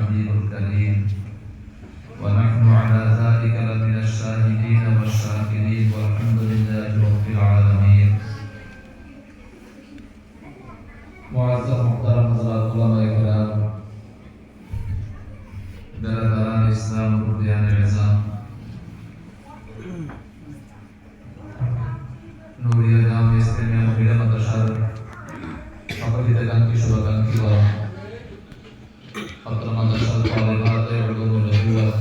الحبيب الكريم ونحن على ذلك لمن الشاهدين والشاكرين والحمد لله رب العالمين معزز محترم حضرات علماء کرام برادران اسلام و بردیان اعظام নূরিয়া জামে ইসলামিয়া মহিলা মাদ্রাসার সকল হিতাকাঙ্ক্ষী শুভাকাঙ্ক্ষী ও ছাত্র মাদ্রাসার তালিবাত এবং নবুয়াত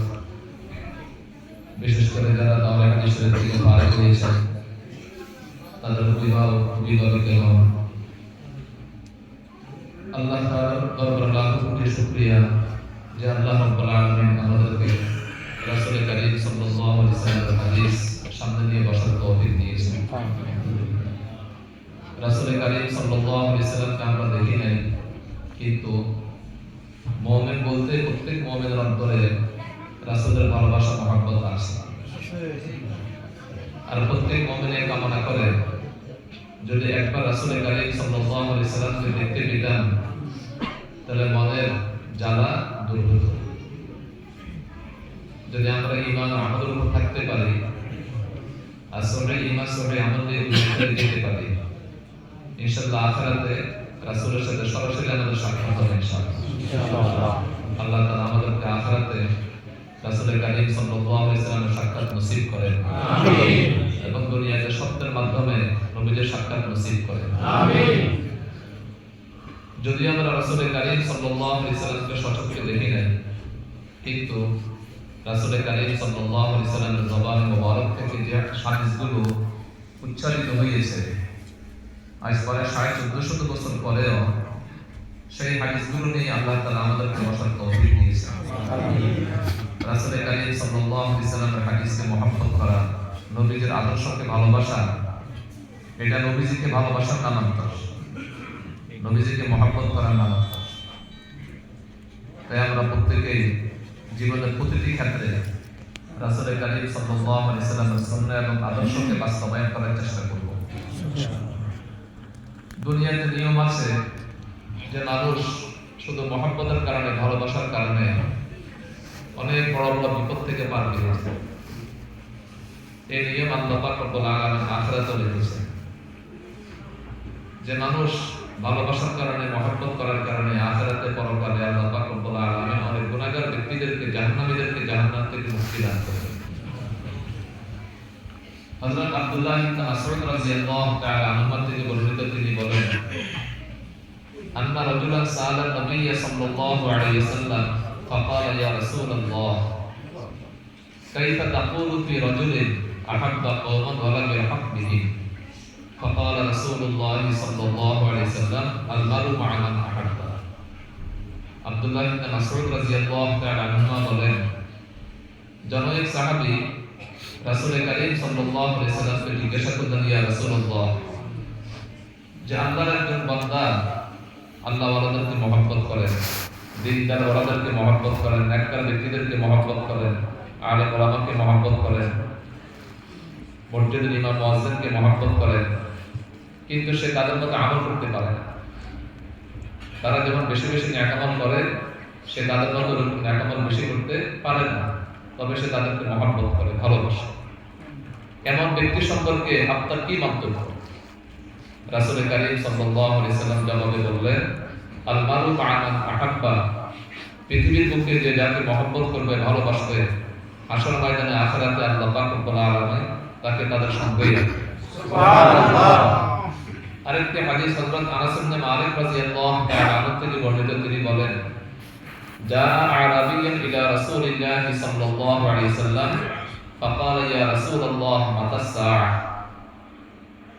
বিশেষ করে যারা দাওরা হাদিসের থেকে ফারাগ হয়েছেন তাদের অভিভাবক অভিভাবিকাগণ আল্লাহ তাআলার দরবারে লাখ কোটি শুকরিয়া যে আল্লাহ রাব্বুল আলামিন আমাদেরকে রাসূল করিম সাল্লাল্লাহু আলাইহি ওয়াসাল্লামের হাদিস সামনে নিয়ে বসার তৌফিক দিয়েছেন। রাসূল করিম সাল্লাল্লাহু আলাইহি ওয়াসাল্লামকে আমরা দেখি নাই, কিন্তু মুমিন বলতে প্রত্যেক মুমিনের অন্তরে রাসূলের ভালোবাসা মহব্বত আছে। আর প্রত্যেক মুমিন কামনা করে যদি একবার রাসূল করিম সাল্লাল্লাহু আলাইহি ওয়াসাল্লামকে দেখতে পেতাম তাহলে মনের জ্বালা দূর হতো। যদি আমরা ঈমান ও আমলের উপর থাকতে পারি আর সবে ঈমান সবে আমল দিয়ে যেতে পারি, ইনশাআল্লাহ আখিরাতে রাসূলের সাথে সরাসরি আমাদের সাক্ষাৎ হবে ইনশাআল্লাহ। আল্লাহ তাআলা আমাদেরকে আখিরাতে রাসূল করিম সাল্লাল্লাহু আলাইহি ওয়াসাল্লামের সাক্ষাৎ নসিব করেন, আমিন। এবং দুনিয়াতে সত্যের মাধ্যমে নবীদের সাক্ষাৎ নসিব করেন, আমিন। যদি আমরা রাসূল করিম সাল্লাল্লাহু আলাইহি ওয়াসাল্লামকে সচক্ষে দেখি নাই, কিন্তু রাসূল করিম সাল্লাল্লাহু আলাইহি ওয়াসাল্লামের জবান মোবারক থেকে যে হাদিসগুলো উচ্চারিত হয়েছে আজ প্রায় 1450 বছর পরেও সেই হাদিসগুলো নিয়ে আল্লাহ তাআলা আমাদেরকে বসার তৌফিক দিয়েছেন, আমিন। রাসূল করিম সাল্লাল্লাহু আলাইহি ওয়াসাল্লামের হাদিসকে মহব্বত করা, নবীজির আদর্শকে ভালোবাসা, এটা নবীজিকে ভালোবাসার নামান্তর, নবীজিকে মহব্বত করার নামান্তর। তাই আমরা প্রত্যেকেই জীবনের প্রতিটি ক্ষেত্রে রাসূল করিম সাল্লাল্লাহু আলাইহি ওয়াসাল্লামের সুন্নাহ এবং আদর্শকে বাস্তবায়ন করার চেষ্টা করব। দুনিয়াতে নিয়ম আছে যে মানুষ শুধু মহব্বতের কারণে, ভালোবাসার কারণে অনেক বড় বড় বিপদ থেকে পার পেয়েছে। এই নিয়ম আল্লাহ পাক রব্বুল আলামিন আখিরাতে রেখেছেন যে মানুষ ভালোবাসার কারণে, মহব্বত করার কারণে আখিরাতে পরকালে আল্লাহ পাক রব্বুল আলামিন অনেক গুনাহগার ব্যক্তিদেরকে, জাহান্নামীদেরকে জাহান্নাম থেকে মুক্তি দান করবেন। হযরত আব্দুল্লাহ ইবনে মাসউদ রাদিয়াল্লাহু তাআলা আনহু থেকে বর্ণিত, তিনি বলেন, আন্না রাজুলান সাআলা নবী সাল্লাল্লাহু আলাইহি ওয়াসাল্লাম ফাকালা ইয়া রাসূলুল্লাহ কাইফা তাকুলু ফি রাজুলিন আহাব্বা কওমান ওয়া লাম ইয়াহব বিহি فقال رسول الله صلى الله عليه وسلم المرء مع من أحب। আব্দুল্লাহ ইবনে মাসউদ রাদিয়াল্লাহু তাআলা আনহু বলেন, জনৈক সাহাবী রাসূল করিম সাল্লাল্লাহু আলাইহি ওয়াসাল্লামকে জিজ্ঞাসা করলেন, ইয়া রাসূলুল্লাহ, যে আল্লাহর একজন বান্দা আল্লাহ ওয়ালাদেরকে মহব্বত করেন, দিনদার ওয়ালাদেরকে মহব্বত করেন, নেককার ব্যক্তিদেরকে মহব্বত করেন, আলেম ওলামাকে মহব্বত করেন, মসজিদের ইমাম মুয়াজ্জিনকে মহব্বত করেন, কিন্তু সে তাদের মতো আমল করতে পারে না। তারা যখন বেশি বেশি নেক আমল করে, সে তাদের মতো নেক আমল বেশি করতে পারে না, তবে সে তাদেরকে মহব্বত করে, ভালোবাসে। এমন ব্যক্তি সম্পর্কে আপনার কি মন্তব্য? রাসূল করিম সাল্লাল্লাহু আলাইহি ওয়াসাল্লাম জবাবে বললেন, আল মারু মা মান আহাব্বা, পৃথিবীর বুকে যে যাকে মহব্বত করবে, ভালোবাসবে, হাসর ময়দানে আখিরাতে আল্লাহ পাক রব্বুল আলামিন তাকে তাদের সঙ্গেই রাখবে, সুবহানাল্লাহ। আরেকটি হাদিস হযরত আনাস ইবনে মালিক রাদিয়াল্লাহু তাআলা আনহু থেকে বর্ণিত, তিনি বলেন, জা আরাবিয়্যুন ইলা রাসূলিল্লাহ সাল্লাল্লাহু আলাইহি ওয়াসাল্লাম ফাকালা ইয়া রাসূলুল্লাহ মাতা সাআ।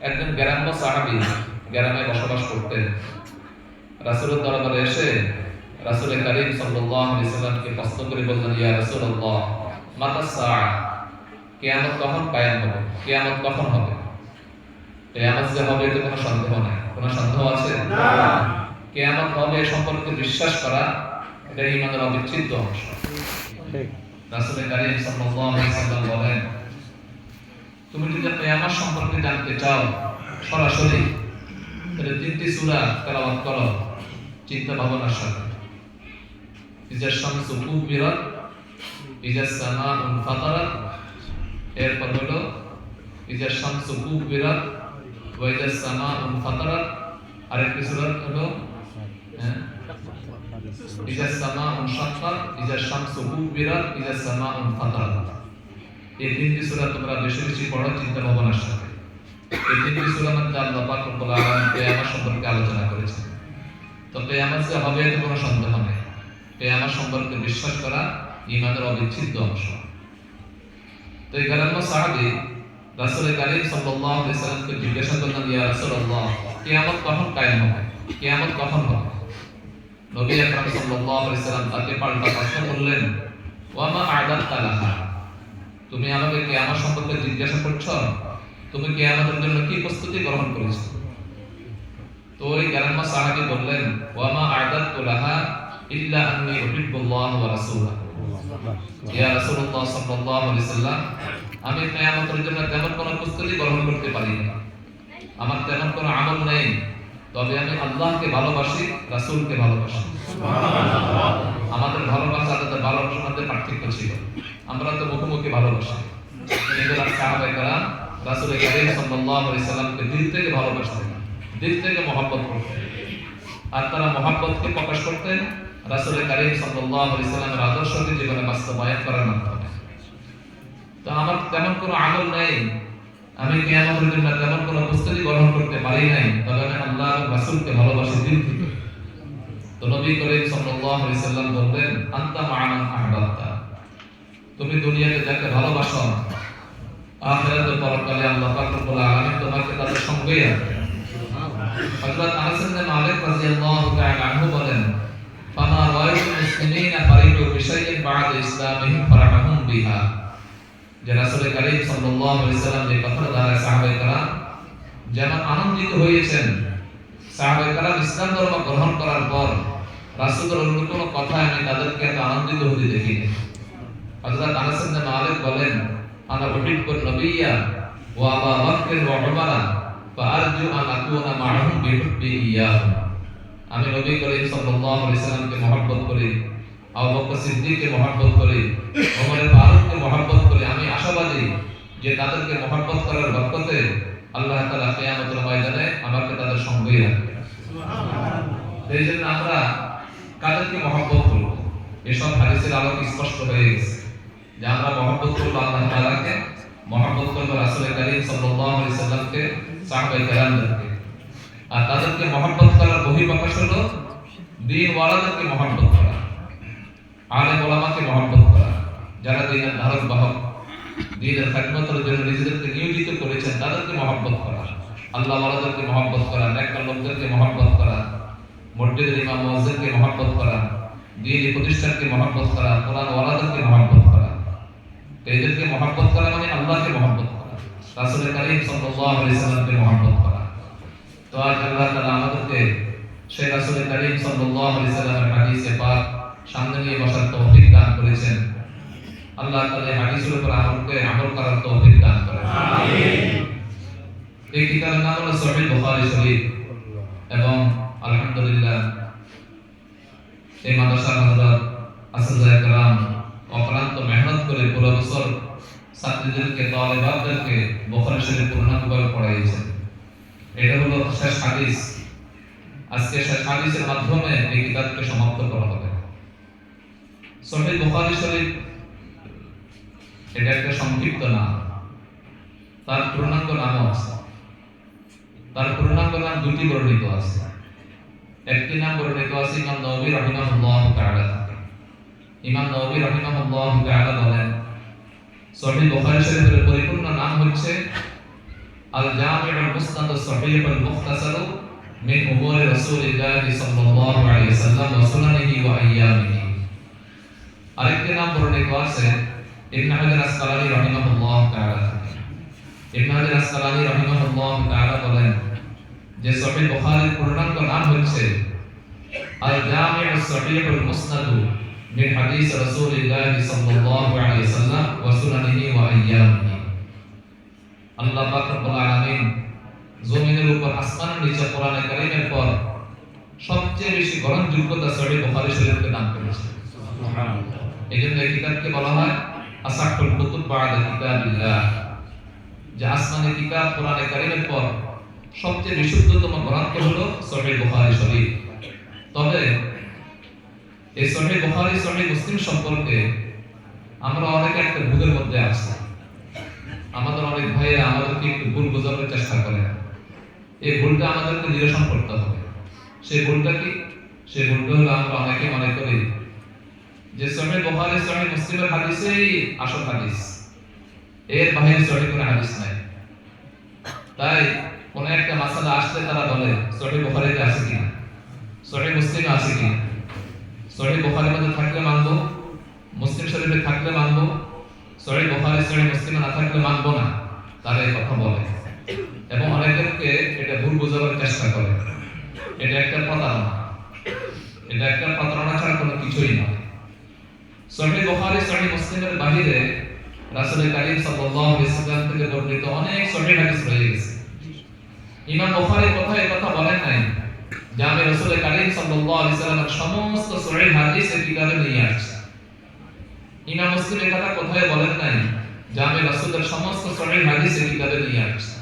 একজন গ্রাম্য সাহাবী গ্রামে বসবাস করতেন, রাসূলের দরবারে এসে রাসূল করিম সাল্লাল্লাহু আলাইহি ওয়াসাল্লামকে প্রশ্ন করে বললেন, ইয়া রাসূলুল্লাহ মাতা সাআ, কিয়ামত কখন কায়েম হবে, কিয়ামত কখন হবে? কিয়ামত যে হবে এতে কোনো সন্দেহ নেই, কোনো সন্দেহ আছে? না। কিয়ামত হবে সম্পর্কে বিশ্বাস করা, এটা ঈমানের অবিচ্ছেদ্য অংশ। ঠিক। রাসূল করিম সাল্লাল্লাহু আলাইহি ওয়াসাল্লাম বলেন, তুমি যদি কিয়ামত সম্পর্কে জানতে চাও সরাসরি, তাহলে 3টি সূরা তেলাওয়াত করো চিন্তা ভাবনার সাথে। ইজা শামসু কুবিরাত, ইজা সামাউ ফাতারাত, এরপর হলো ইজা শামসু কুবিরাত ওয়া ইজা সামাউ ফাতারাত, আরেকটি সূরা হলো ইজা সামাউ শাক্কাত, ইজা শামসু কুবিরাত, ইজা সামাউ ফাতারাত। এই তিনটি সূরা তোমরা বেশি বেশি পড়ো চিন্তা ভাবনার সাথে। এই তিনটি সূরার মধ্যে আল্লাহ পাক রব্বুল আলামিন কিয়ামত সম্পর্কে আলোচনা করেছেন। তো কিয়ামত যে হবে এতে কোনো সন্দেহ নেই। কিয়ামত সম্পর্কে বিশ্বাস করা ঈমানের অবিচ্ছেদ্য অংশ। তো এই গ্রাম্য সাহাবী রাসূল কারীম সাল্লাল্লাহু আলাইহি ওয়াসাল্লামকে জিজ্ঞাসা করলেন, ইয়া রাসূলুল্লাহ, কিয়ামত কখন কায়েম হবে? কিয়ামত কখন হবে? নবী আকরাম সাল্লাল্লাহু আলাইহি ওয়াসাল্লাম তাকে পাল্টা প্রশ্ন করলেন, ওয়া মা আ'দাতা লাহা, তুমি আমাকে কিয়ামত সম্পর্কে জিজ্ঞাসা করছো, তুমি কিয়ামতের জন্য কি প্রস্তুতি গ্রহণ করেছো? তো ওই গ্রাম্য সাহাবী বললেন, ওয়া মা আ'দাতু লাহা ইল্লা আন্নী উহিব্বুল্লাহ ওয়া রাসূলাহু। ইয়া রাসূলুল্লাহ সাল্লাল্লাহু আলাইহি ওয়াসাল্লাম, আমি কিয়ামতের জন্য তেমন কোনো প্রস্তুতি গ্রহণ করতে পারি না, আমার তেমন কোনো আমল নেই, তবে আমি আল্লাহকে ভালোবাসি, রাসূলকে ভালোবাসি। সুবহানাল্লাহ। আমাদের ভালোবাসা আর ভালোবাসার মধ্যে পার্থক্য ছিল। আমরা তো মুখোমুখি ভালোবাসি, কিন্তু সাহাবায়ে কেরাম রাসূল কারীম সাল্লাল্লাহু আলাইহি ওয়াসাল্লামকে দিল থেকে ভালোবাসতেন, দিল থেকে মহব্বত করতেন। আর তারা মহব্বতকে প্রকাশ করতেন রাসূল কারীম সাল্লাল্লাহু আলাইহি ওয়াসাল্লামের আদর্শকে জীবনে বাস্তবায়ন করার মাধ্যমে। তো আমার তেমন কোনো আমল নেই, আমি কিয়ামতের জন্য তেমন কোনো প্রস্তুতি গ্রহণ করতে পারি নাই, তবে আমি আল্লাহ এবং রাসূলকে ভালোবাসি দিল থেকে। তো নবী করিম সাল্লাল্লাহু আলাইহি ওয়াসাল্লাম বললেন, আনতা মা'মান আহবাবতা, তুমি দুনিয়াতে যাকে ভালোবাসো, আখিরাতে পরকালে আল্লাহ পাক রব্বুল আলামিন তোমাকে তাদের সঙ্গেই রাখবেন। হযরত আনাস ইবনে মালিক রাদিয়াল্লাহু তাআলা আনহু বলেন, ফামা রাআইতুল মুসলিমিনা ফারিহু বিশাইইন বা'দা ইসলামিহিম ফারাহুম বিহা। যে রাসূল কারীম সাল্লাল্লাহু আলাইহি ওয়াসাল্লাম যে কথার দ্বারা সাহাবায়ে কেরাম যেমন আনন্দিত হয়েছেন, সাহাবায়ে কেরাম ইসলাম ধর্ম গ্রহণ করার পর রাসূলের অন্য কোনো কথায় আমি তাদেরকে এত আনন্দিত হতে দেখিনি। হযরত আনাস ইবনে মালিক বলেন, আনা উহিব্বুন নবিয়্যা ওয়া আবা বকর ওয়া উমারা ফাআরজু আন আকুনা মা'হুম বিহুব্বি ইয়্যাহুম। আমি নবী করিম সাল্লাল্লাহু আলাইহি ওয়াসাল্লামকে মহব্বত করি, আবু বকর সিদ্দিককে মহব্বত করি, ওমর ফারুককে মহব্বত করি। আমি আশাবাদী যে তাদেরকে মহব্বত করার বরকতে আল্লাহ তাআলা কিয়ামতের ময়দানে আমাকে তাদের সঙ্গেই রাখবেন। সুবহানাল্লাহ। এই জন্য আমরা কাদেরকে মহব্বত করব? এসব হাদিসের আলোকে স্পষ্ট হয়ে গেছে যে আমরা মহব্বত করব আল্লাহ তাআলাকে, মহব্বত করব রাসূল কারীম সাল্লাল্লাহু আলাইহি ওয়াসাল্লামকে, সাহাবায়ে কেরামদেরকে। আর তাদেরকে মহব্বত করার বহিঃপ্রকাশ হলো দ্বীন ওয়ালাদেরকে মহব্বত করা, আলেম ওলামাকে মহব্বত করা, যারা দ্বীনের ধারক বাহক, দ্বীনের খেদমতের জন্য নিজেদেরকে নিয়োজিত করেছেন, তাদেরকে মহব্বত করা, আল্লাহ ওয়ালাদেরকে মহব্বত করা, নেককার লোকদেরকে মহব্বত করা, মসজিদের ইমাম মুয়াজ্জিনকে মহব্বত করা, দ্বীনি প্রতিষ্ঠানকে মহব্বত করা, কোরআন ওয়ালাদেরকে মহব্বত করা। তো এদেরকে মহব্বত করা মানে আল্লাহকে মহব্বত করা, রাসূল কারীম সাল্লাল্লাহু আলাইহি ওয়াসাল্লামকে মহব্বত করা। তো আজ আল্লাহ তাআলা আমাদেরকে সেই রাসূল কারীম সাল্লাল্লাহু আলাইহি ওয়াসাল্লামের হাদিসে পাক সামনে নিয়ে বসার তৌফিক দান করেছেন। আল্লাহ তাআলা হাদিসের উপর আমল করার তৌফিক দান করেন। আমিন। এই কিতাবের নাম হলো সহিহ বুখারী শরীফ এবং আলহামদুলিল্লাহ এই মাদ্রাসার হযরত আসিয়ায়ে কেরাম অক্লান্ত মেহনত করে পুরো বছর ছাত্রীদেরকে, তালেবাদেরকে বুখারী শরীফ পূর্ণাঙ্গভাবে পড়াইয়েছেন। এটা হলো শেষ হাদিস। আজকে শেষ হাদিসের মাধ্যমে এই কিতাবকে সমাপ্ত করা হবে। সহিহ বুখারী শরীফ এটা একটা সংক্ষিপ্ত নাম, তার পূর্ণাঙ্গ নামও আছে। তার পূর্ণাঙ্গ নাম দুটি বর্ণিত আছে। একটি নাম বর্ণিত আছে ইমাম নববী রাহিমাহুল্লাহ তাআলা। ইমাম নববী রাহিমাহুল্লাহ তাআলা বলেন, সহিহ বুখারী শরীফের পরিপূর্ণ নাম হচ্ছে আল জামিউল মুসনাদ as-সহিহ al-মুখতাসার মিন উমুরি রাসূলিল্লাহ সাল্লাল্লাহু আলাইহি ওয়াসাল্লাম ওয়া সুনানিহি ওয়া আইয়ামিহি। আরেকটি নাম বর্ণিত আছে ইবনে হাজার আসকালানী রাহিমাহুল্লাহ তাআলা। ইবনে হাজার আসকালানী রাহিমাহুল্লাহ তাআলা বলেন যে সহিহ বুখারীর পূর্ণাঙ্গ নাম হচ্ছে আল জামিউ as-সহিহ al-মুসনাদ মিন হাদিস রাসূলিল্লাহ সাল্লাল্লাহু আলাইহি ওয়াসাল্লাম ওয়া সুনানিহি ওয়া আইয়ামিহি। আল্লাহ পাক রব্বুল আলামিন জমিনের উপর আসমানের নিচে কোরআনে কারীমের পর সবচেয়ে বেশি গ্রহণযোগ্যতা সহিহ বুখারী শরীফকে দান করেছেন। এইজন্য এই কিতাবকে বলা হয় আসাহুল কুতুব বা'দা কিতাবিল্লাহ, যে আসমানি কিতাব কোরআনে কারীমের পর সবচেয়ে বিশুদ্ধতম গ্রন্থ হলো সহিহ বুখারী শরীফ। তবে এই সহিহ বুখারী সহিহ মুসলিম সম্পর্কে আমরা অনেকে একটা ভুলের মধ্যে আছি। আমাদের অনেক ভাইয়েরা আমাদেরকে একটু ভুল বোঝানোর চেষ্টা করে। এই ভুলটা আমাদেরকে নিরসন করতে হবে। সেই ভুলটা কি? সেই ভুলটা হলো আমরা অনেকে মনে করি যে সহিহ বুখারী সহিহ মুসলিমের হাদিসেই আসল হাদিস, এর বাইরে সহিহ কোনো হাদিস নাই। তাই কোন একটা মাসালা আসলে তারা বলে সহিহ বুখারীতে আছে কিনা, সহিহ মুসলিমে আছে কিনা। সহিহ বুখারীর মধ্যে থাকলে মানবো, মুসলিম শরীফে থাকলে মানবো, সহিহ বুখারী সহিহ মুসলিমে না থাকলে মানবো না। তারা এই কথা বলে এবং অনেকেরকে এটা ভুল বোঝাবার চেষ্টা করে। এটা একটা প্রতারণা, এটা একটা প্রতারণা ছাড়া কোনো কিছুই নয়। সহিহ বুখারী সহিহ মুসলিমের বাইরে রাসূল কারীম সাল্লাল্লাহু আলাইহি ওয়াসাল্লাম থেকে বর্ণিত অনেক সহিহ হাদিস রয়ে গেছে। ইমাম বুখারী কোথায় কথা বলেন নাই যে আমি রাসূল কারীম সাল্লাল্লাহু আলাইহি ওয়াসাল্লামের সমস্ত সহিহ হাদিস এই কিতাবে নিয়ে আসছি। ইমাম মুসলিম এই কথা কোথায় বলেন নাই যে আমি রাসূলের সমস্ত সহিহ হাদিস এই কিতাবে নিয়ে আসছি।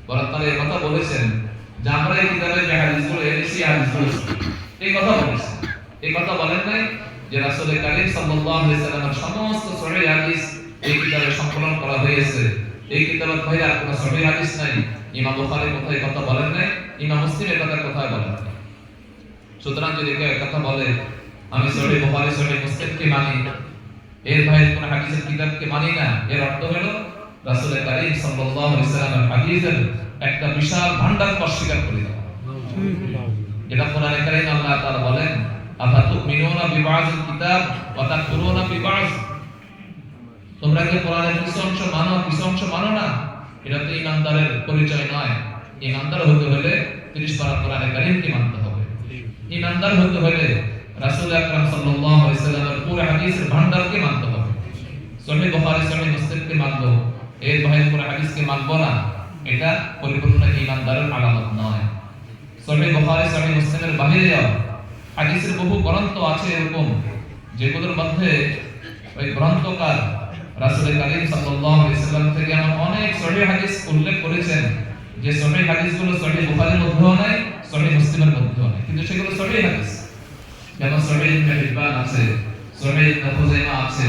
বরং তারা এই কথা বলেছেন যে আমরা এই কিতাবে যে হাদিসগুলো এনেছি হাদিসগুলো এই কথা বলেছেন। এই কথা বলেন নাই যে রাসূল কারীম সাল্লাল্লাহু আলাইহি ওয়াসাল্লামের সমস্ত সহিহ হাদিস এই কিতাবে সংকলন করা হয়েছে, এই কিতাবের বাইরে আর কোনো সহিহ হাদিস নাই। ইমাম বুখারী কোথায় কথা বলেন নাই, ইমাম মুসলিম এই কথা কোথায় বলেন নাই। সুতরাং যদি কেউ কথা বলে আমি সহিহ বুখারী সহিহ মুসলিমকে মানি, এর বাইরে কোনো হাদিসের কিতাবকে মানি না, এর অর্থ হলো রাসূল কারীম সাল্লাল্লাহু আলাইহি ওয়াসাল্লামের হাদিসের একটা বিশাল ভান্ডার অস্বীকার করে দেওয়া। এটা কোরআনে কারীম আল্লাহ তাআলা বলেন আফাতুমিনুনা বিবাযিল কিতাব ওয়া তাকফুরুনা বিবায, তোমরা কি কোরআনের কিছু অংশ মানো কিছু অংশ মানো না? এটা তো ঈমানদারের পরিচয় নয়। ঈমানদার হতে হলে 30 পারা কোরআনে কারীমকে মানতে হবে। ঈমানদার হতে হলে রাসূল আকরাম সাল্লাল্লাহু আলাইহি ওয়াসাল্লামের পুরো হাদিসের ভান্ডারকে মানতে হবে। সহিহ বুখারী সহিহ মুসলিমকে মানবো, এর বাইরে পুরো হাদিসকে মানবো না, এটা পরিপূর্ণ ঈমানদারের আলামত নয়। সহিহ বুখারী সহিহ মুসলিমের বাইরেও হাদিসের বহু গ্রন্থ আছে এরকম যেগুলোর মধ্যে ওই গ্রন্থকার রাসূল কারীম সাল্লাল্লাহু আলাইহি ওয়াসাল্লাম থেকে এমন অনেক সহিহ হাদিস উল্লেখ করেছেন যে সহিহ হাদিসগুলো সহিহ বুখারীর মধ্যেও নাই, সহিহ মুসলিমের মধ্যেও নাই, কিন্তু সেগুলো সহিহ হাদিস। যেমন সহিহ ইবনে হিব্বান আছে, সহিহ ইবনে খুযাইমা আছে,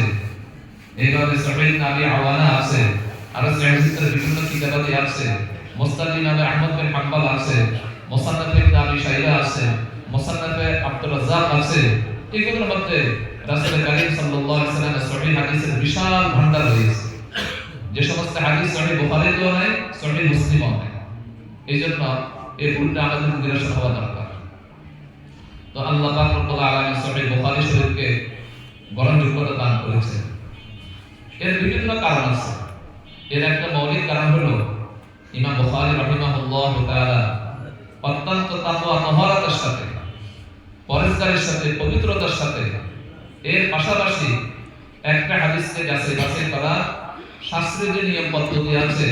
এইভাবে সহিহ ইবনে আবি আওয়ানা আছে, আর সহিহ হাদিসের বিভিন্ন কিতাবাতে আছে। মুসনাদ ইমাম আহমদ বিন হাম্বল আছে, মুসান্নাফ ইবনে আবি শাইবা আছে, মুসান্নাফে আব্দুর রাজ্জাক আছে। এগুলোর মধ্যে রাসূল কারীম সাল্লাল্লাহু আলাইহি ওয়াসাল্লামের সহিহ হাদিসের বিশাল ভান্ডার রয়েছে, যে সমস্ত হাদিস সহিহ বুখারীতেও নাই, সহিহ মুসলিমেও নাই। এইজন্য এই ভুলটা আমাদের নিরসন হওয়া দরকার। তো আল্লাহ পাক রব্বুল আলামিন সহিহ বুখারী শরীফকে গ্রহণযোগ্যতা দান করেছেন। এর বিভিন্ন কারণ আছে। এর একটা মৌলিক কারণ হলো ইমাম বুখারী রাহিমাহুল্লাহ তাআলা অত্যন্ত তাকওয়া তাহারাতের সাথে, পরেজগারের সাথে, পবিত্রতার সাথে, এর পাশাপাশি একটা হাদিসকে যাচাই বাছাই করা শাস্ত্রের যে নিয়ম পদ্ধতি আছে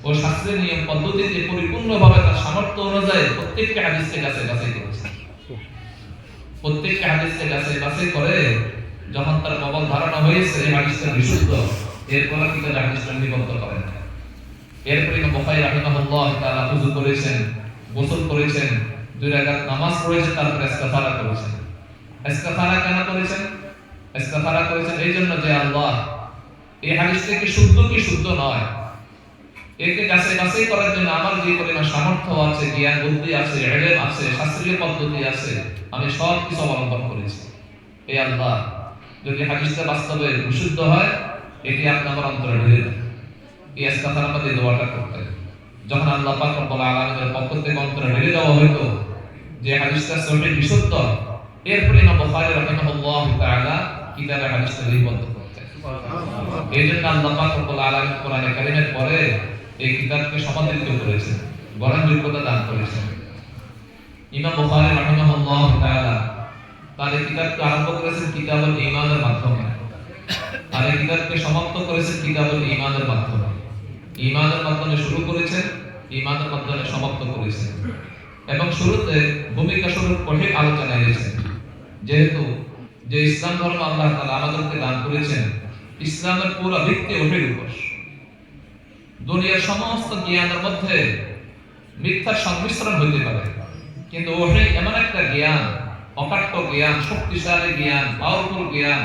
ও শাস্ত্রের নিয়ম পদ্ধতিতে পরিপূর্ণভাবে তার সামর্থ্য অনুযায়ী প্রত্যেকটা হাদিসকে যাচাই বাছাই করেছে। প্রত্যেকটা হাদিসকে যাচাই বাছাই করে যখন তার কবল ধারণা হয়েছে এই হাদিসটা বিশুদ্ধ, এরপর কিন্তু হাদিসটা নিবদ্ধ করেন। এরপরে ইমাম বুখারী রাহিমাহুল্লাহ তাআলা ওযু করেছেন, গোসল করেছেন, 2 রাকাত নামাজ পড়েছেন, তারপর ইস্তিগফার করেছেন। ইস্তিগফার কেন করেছেন? ইস্তিগফার করেছেন এই জন্য যে আল্লাহ এই হাদিসটা কি শুদ্ধ কি শুদ্ধ নয়, একে যাচাই বাছাই করার জন্য আমার যে পরিমাণ সামর্থ্য আছে, জ্ঞান বুদ্ধি আছে, ইলম আছে, শাস্ত্রীয় পদ্ধতি আছে, আমি সব কিছু অবলম্বন করেছি। এই আল্লাহ যদি হাদিসটা বাস্তবে বিশুদ্ধ হয়, এটি আপনি আমার অন্তরে ঢেলে দেন। এই ইস্তিগফার আমাদের দোয়াটা করতে যখন আল্লাহ পাক রব্বুল আলামিনের পক্ষ থেকে অন্তরে ঢেলে দেওয়া হইতো যে হাদিসটা সহিহ বিশুদ্ধ, এরপরে ইমাম বুখারী রাহিমাহুল্লাহ তাআলা কিতাবে হাদিসটা লিপিবদ্ধ করতেন। এইজন্য আল্লাহ পাক রব্বুল আলামিন কোরআনে কারীমের পরে এই কিতাবকে সমাদৃত করেছেন, গ্রহণযোগ্যতা দান করেছেন। ইমাম বুখারী রাহিমাহুল্লাহ তাআলা তার এই কিতাবকে আরম্ভ করেছেন কিতাবুল ঈমানের মাধ্যমে, আর এই কিতাবকে সমাপ্ত করেছেন কিতাবুল ঈমানের মাধ্যমে। ঈমানের মাধ্যমে শুরু করেছেন, ঈমানের মাধ্যমে সমাপ্ত করেছেন। এবং শুরুতে ভূমিকা স্বরূপ কঠিন আলোচনা এনেছেন, যেহেতু যে ইসলাম ধর্ম আল্লাহ তাআলা আমাদেরকে দান করেছেন, ইসলামের পুরো ভিত্তি ওহির উপর। দুনিয়ার সমস্ত জ্ঞানের মধ্যে মিথ্যার সংমিশ্রণ হইতে পারে, কিন্তু ওহি এমন একটা জ্ঞান, অকাট্য জ্ঞান, শক্তিশালী জ্ঞান, পাওয়ারফুল জ্ঞান,